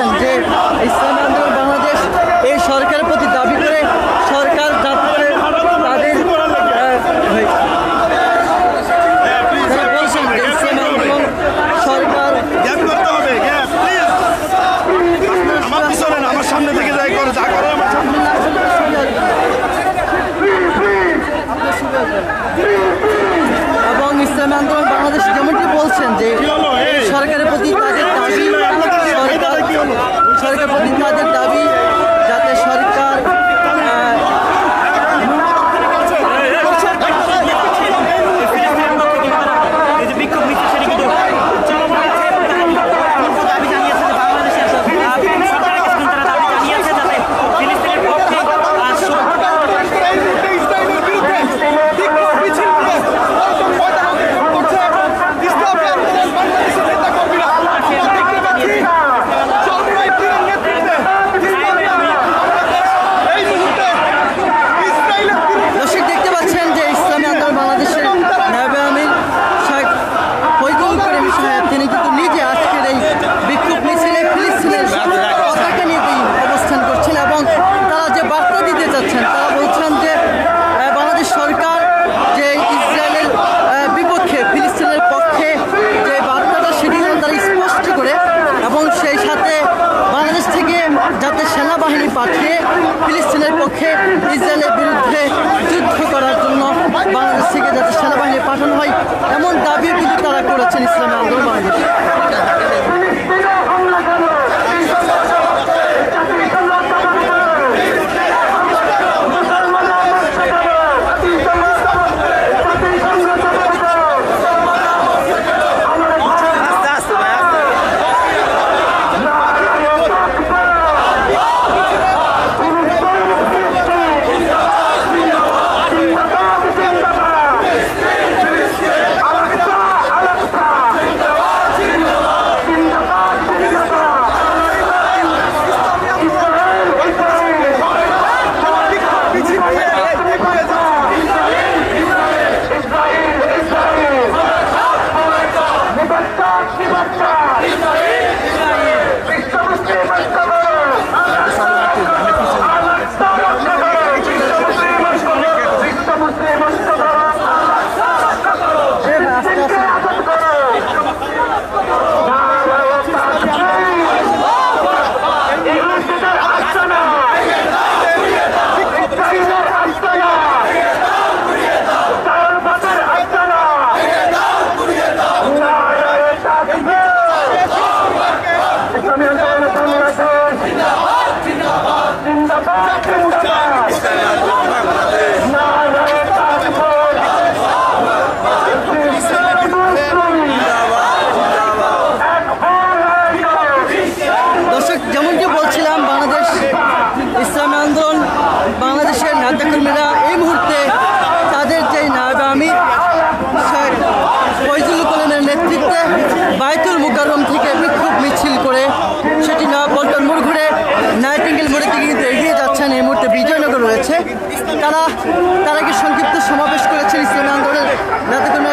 বলছেন যে ইসলামী আন্দোলন বাংলাদেশ এই সরকারের প্রতি দাবি করে সরকার যাতে তাদের বলছেন যে ইসলামী আন্দোলন সরকার আমার সামনে থেকে যাই করে যা করে আমার সামনে এবং ইসলামী আন্দোলন বাংলাদেশ যেমনটি বলছেন যে সরকারের প্রতি তাদের দাবি সরকারের প্রতি তাদের দাবি যাতে সরকার যাতে সেনাবাহিনী পাঠিয়ে ফিলিস্তিনের পক্ষে ইসরায়েলের বিরুদ্ধে যুদ্ধ করার জন্য বাংলাদেশ থেকে যাতে সেনাবাহিনী পাঠানো হয় এমন দাবিও কিন্তু তারা করেছেন ইসলামী আন্দোলন বাংলাদেশ। যেমনটি বলছিলাম বাংলাদেশ ইসলামী আন্দোলন বাংলাদেশের নেতাকর্মীরা এই মুহূর্তে তাদের যে নায়েবে আমির শেখ ফয়জুল করিমের নেতৃত্বে বায়তুল মুকাররম থেকে বিক্ষোভ মিছিল করে সেটি নয়াপল্টন মোড় ঘুরে নাইটিঙ্গেল মোড়ের দিকে কিন্তু এগিয়ে যাচ্ছেন। এই মুহূর্তে বিজয়নগর রয়েছে তারা কি সংক্ষিপ্ত সমাবেশ করেছেন ইসলামী আন্দোলনের নেতাকর্মীরা